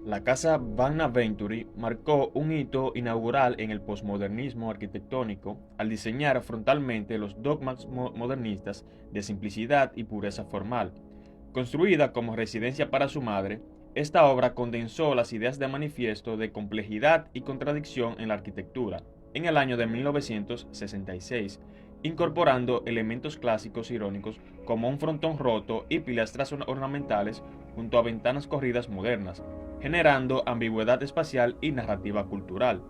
La casa Vanna-Venturi marcó un hito inaugural en el posmodernismo arquitectónico al diseñar frontalmente los dogmas modernistas de simplicidad y pureza formal. Construida como residencia para su madre, esta obra condensó las ideas de manifiesto de complejidad y contradicción en la arquitectura en el año de 1966, incorporando elementos clásicos irónicos como un frontón roto y pilastras ornamentales junto a ventanas corridas modernas, generando ambigüedad espacial y narrativa cultural.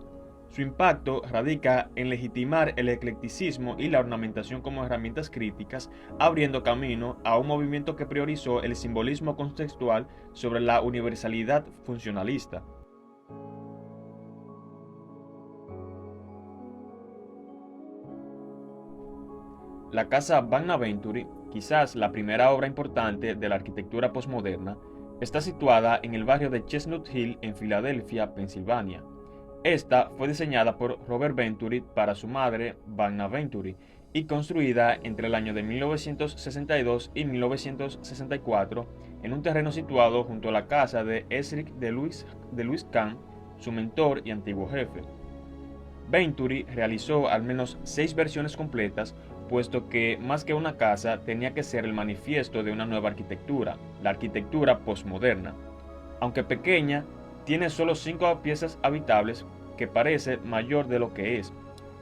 Su impacto radica en legitimar el eclecticismo y la ornamentación como herramientas críticas, abriendo camino a un movimiento que priorizó el simbolismo contextual sobre la universalidad funcionalista. La casa Vanna-Venturi, quizás la primera obra importante de la arquitectura posmoderna, está situada en el barrio de Chestnut Hill en Filadelfia, Pensilvania. Esta fue diseñada por Robert Venturi para su madre, Vanna Venturi, y construida entre el año de 1962 y 1964 en un terreno situado junto a la casa de Esric de Louis Kahn, su mentor y antiguo jefe. Venturi realizó al menos 6 versiones completas, puesto que más que una casa tenía que ser el manifiesto de una nueva arquitectura, la arquitectura posmoderna. Aunque pequeña, tiene solo 5 piezas habitables, que parece mayor de lo que es.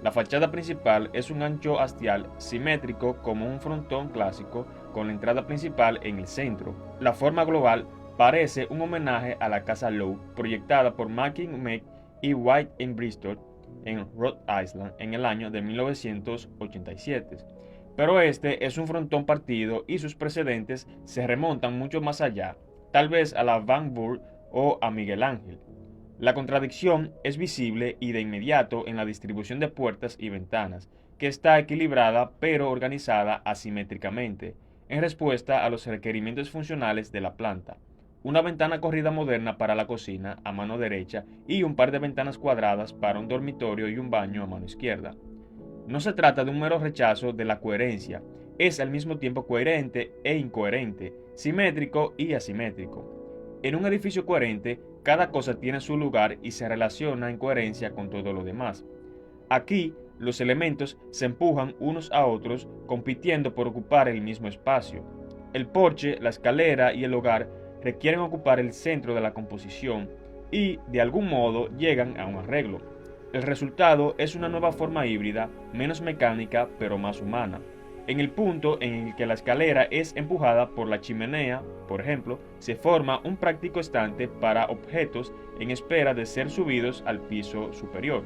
La fachada principal es un ancho hastial simétrico como un frontón clásico, con la entrada principal en el centro. La forma global parece un homenaje a la casa Lowe, proyectada por Mackie Meck y White en Bristol, en Rhode Island, en el año de 1987. Pero este es un frontón partido y sus precedentes se remontan mucho más allá, tal vez a la Van Buren o a Miguel Ángel. La contradicción es visible y de inmediato en la distribución de puertas y ventanas, que está equilibrada pero organizada asimétricamente, en respuesta a los requerimientos funcionales de la planta. Una ventana corrida moderna para la cocina a mano derecha y un par de ventanas cuadradas para un dormitorio y un baño a mano izquierda. No se trata de un mero rechazo de la coherencia, es al mismo tiempo coherente e incoherente, simétrico y asimétrico. En un edificio coherente, cada cosa tiene su lugar y se relaciona en coherencia con todo lo demás. Aquí, los elementos se empujan unos a otros, compitiendo por ocupar el mismo espacio. El porche, la escalera y el hogar requieren ocupar el centro de la composición y, de algún modo, llegan a un arreglo. El resultado es una nueva forma híbrida, menos mecánica pero más humana. En el punto en el que la escalera es empujada por la chimenea, por ejemplo, se forma un práctico estante para objetos en espera de ser subidos al piso superior.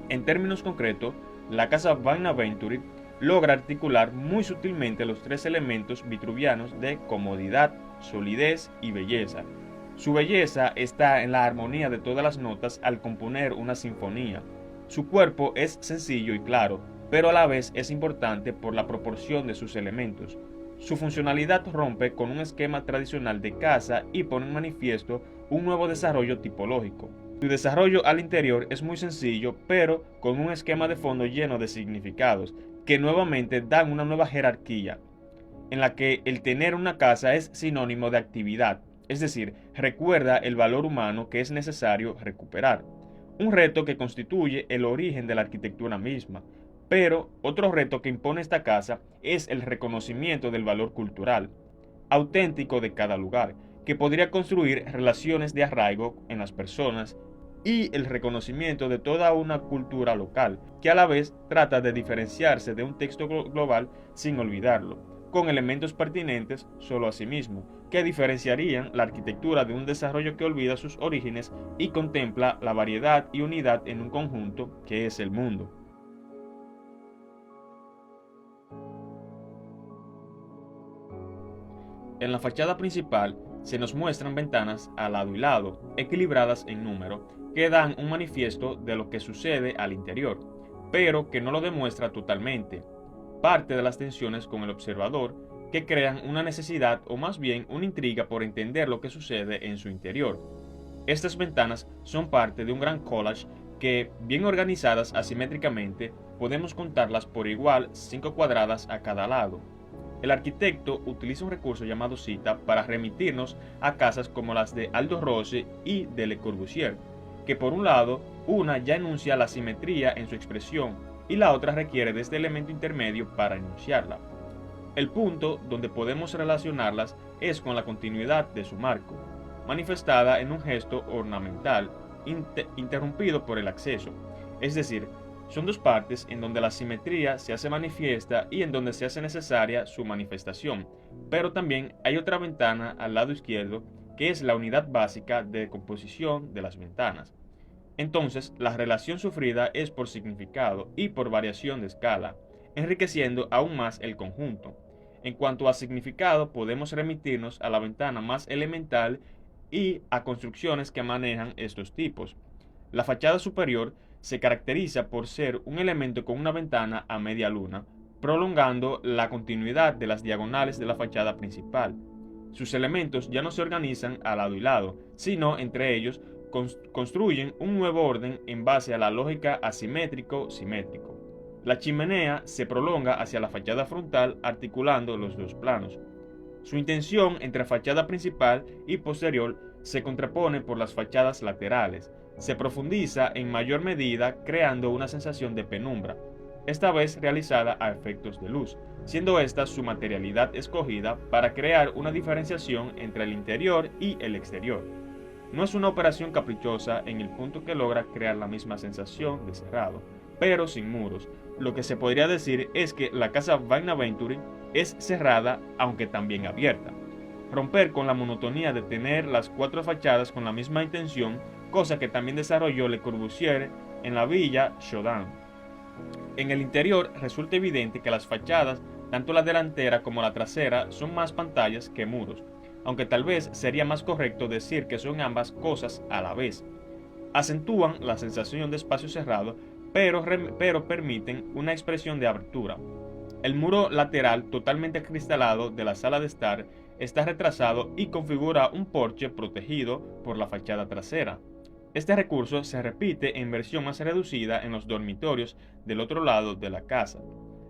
En términos concretos, la casa Vanna Venturi logra articular muy sutilmente los 3 elementos vitruvianos de comodidad, solidez y belleza. Su belleza está en la armonía de todas las notas al componer una sinfonía. Su cuerpo es sencillo y claro, pero a la vez es importante por la proporción de sus elementos. Su funcionalidad rompe con un esquema tradicional de casa y pone en manifiesto un nuevo desarrollo tipológico. Su desarrollo al interior es muy sencillo, pero con un esquema de fondo lleno de significados, que nuevamente dan una nueva jerarquía, en la que el tener una casa es sinónimo de actividad, es decir, recuerda el valor humano que es necesario recuperar. Un reto que constituye el origen de la arquitectura misma. Pero otro reto que impone esta casa es el reconocimiento del valor cultural, auténtico de cada lugar, que podría construir relaciones de arraigo en las personas y el reconocimiento de toda una cultura local, que a la vez trata de diferenciarse de un texto global sin olvidarlo. con elementos pertinentes solo a sí mismo, que diferenciarían la arquitectura de un desarrollo que olvida sus orígenes y contempla la variedad y unidad en un conjunto que es el mundo. En la fachada principal se nos muestran ventanas a lado y lado, equilibradas en número, que dan un manifiesto de lo que sucede al interior, pero que no lo demuestra totalmente. Parte de las tensiones con el observador que crean una necesidad o más bien una intriga por entender lo que sucede en su interior. Estas ventanas son parte de un gran collage que, bien organizadas asimétricamente, podemos contarlas por igual 5 cuadradas a cada lado. El arquitecto utiliza un recurso llamado cita para remitirnos a casas como las de Aldo Rossi y de Le Corbusier, que por un lado, una ya enuncia la simetría en su expresión y la otra requiere de este elemento intermedio para enunciarla. El punto donde podemos relacionarlas es con la continuidad de su marco, manifestada en un gesto ornamental interrumpido por el acceso, es decir, son dos partes en donde la simetría se hace manifiesta y en donde se hace necesaria su manifestación, pero también hay otra ventana al lado izquierdo que es la unidad básica de composición de las ventanas. Entonces, la relación sufrida es por significado y por variación de escala, enriqueciendo aún más el conjunto. En cuanto a significado, podemos remitirnos a la ventana más elemental y a construcciones que manejan estos tipos. La fachada superior se caracteriza por ser un elemento con una ventana a media luna, prolongando la continuidad de las diagonales de la fachada principal. Sus elementos ya no se organizan a lado y lado, sino entre ellos construyen un nuevo orden en base a la lógica asimétrico-simétrico. La chimenea se prolonga hacia la fachada frontal articulando los dos planos. Su intención entre fachada principal y posterior se contrapone por las fachadas laterales. Se profundiza en mayor medida creando una sensación de penumbra, esta vez realizada a efectos de luz, siendo esta su materialidad escogida para crear una diferenciación entre el interior y el exterior. No es una operación caprichosa en el punto que logra crear la misma sensación de cerrado, pero sin muros. Lo que se podría decir es que la casa Bonaventure es cerrada aunque también abierta. Romper con la monotonía de tener las cuatro fachadas con la misma intención, cosa que también desarrolló Le Corbusier en la Villa Chaudin. En el interior resulta evidente que las fachadas, tanto la delantera como la trasera, son más pantallas que muros, aunque tal vez sería más correcto decir que son ambas cosas a la vez. Acentúan la sensación de espacio cerrado, pero permiten una expresión de abertura. El muro lateral totalmente acristalado de la sala de estar está retrasado y configura un porche protegido por la fachada trasera. Este recurso se repite en versión más reducida en los dormitorios del otro lado de la casa.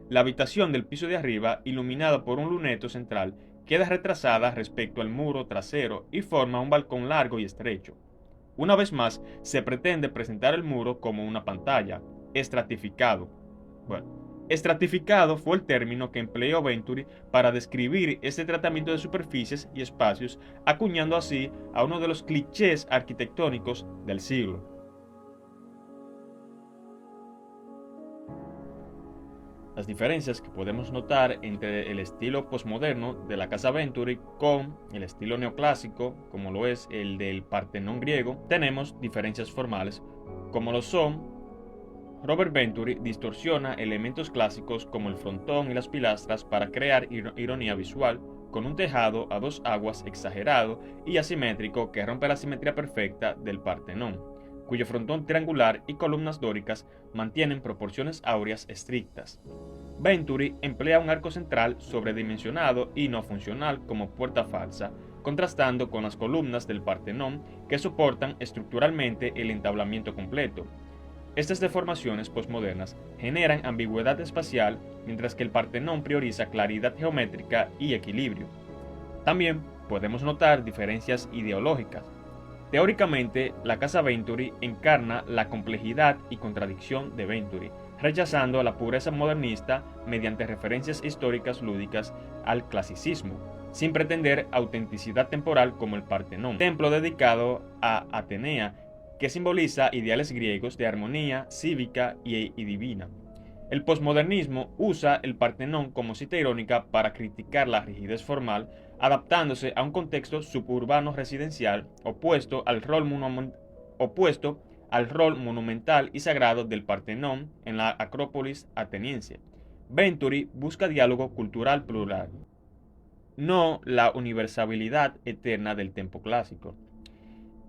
La habitación del piso de arriba, iluminada por un luneto central, queda retrasada respecto al muro trasero y forma un balcón largo y estrecho. Una vez más, se pretende presentar el muro como una pantalla, estratificado. Estratificado fue el término que empleó Venturi para describir este tratamiento de superficies y espacios, acuñando así a uno de los clichés arquitectónicos del siglo. Las diferencias que podemos notar entre el estilo posmoderno de la casa Venturi con el estilo neoclásico, como lo es el del Partenón griego, tenemos diferencias formales, como lo son: Robert Venturi distorsiona elementos clásicos como el frontón y las pilastras para crear ironía visual, con un tejado a dos aguas exagerado y asimétrico que rompe la simetría perfecta del Partenón, cuyo frontón triangular y columnas dóricas mantienen proporciones áureas estrictas. Venturi emplea un arco central sobredimensionado y no funcional como puerta falsa, contrastando con las columnas del Partenón que soportan estructuralmente el entablamiento completo. Estas deformaciones posmodernas generan ambigüedad espacial, mientras que el Partenón prioriza claridad geométrica y equilibrio. También podemos notar diferencias ideológicas. Teóricamente, la casa Venturi encarna la complejidad y contradicción de Venturi, rechazando la pureza modernista mediante referencias históricas lúdicas al clasicismo, sin pretender autenticidad temporal como el Partenón, templo dedicado a Atenea, que simboliza ideales griegos de armonía cívica y divina. El posmodernismo usa el Partenón como cita irónica para criticar la rigidez formal, adaptándose a un contexto suburbano residencial opuesto al rol monumental y sagrado del Partenón en la Acrópolis ateniense. Venturi busca diálogo cultural plural, no la universalidad eterna del tempo clásico.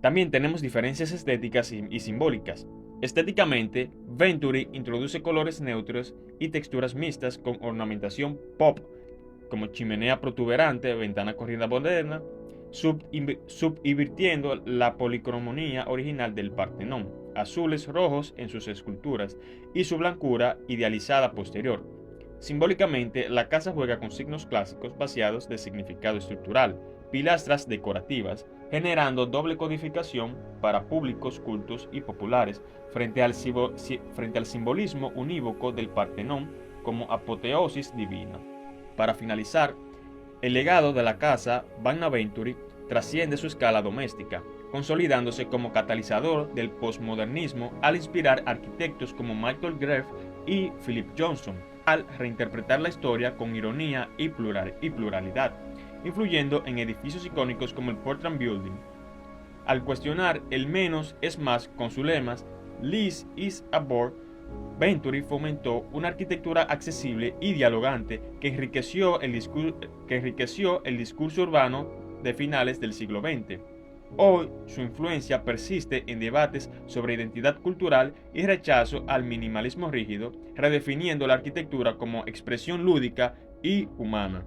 También tenemos diferencias estéticas y simbólicas. Estéticamente, Venturi introduce colores neutros y texturas mixtas con ornamentación pop, como chimenea protuberante, ventana corrida moderna, subvirtiendo la policromía original del Partenón, azules rojos en sus esculturas y su blancura idealizada posterior. Simbólicamente, la casa juega con signos clásicos vaciados de significado estructural, pilastras decorativas, generando doble codificación para públicos cultos y populares frente al simbolismo unívoco del Partenón como apoteosis divina. Para finalizar, el legado de la casa Vanna Venturi trasciende su escala doméstica, consolidándose como catalizador del posmodernismo al inspirar arquitectos como Michael Greve y Philip Johnson, al reinterpretar la historia con ironía y pluralidad, influyendo en edificios icónicos como el Portland Building. Al cuestionar el menos es más con sus lemas Less is More, Venturi fomentó una arquitectura accesible y dialogante que enriqueció el discurso urbano de finales del siglo XX. Hoy, su influencia persiste en debates sobre identidad cultural y rechazo al minimalismo rígido, redefiniendo la arquitectura como expresión lúdica y humana.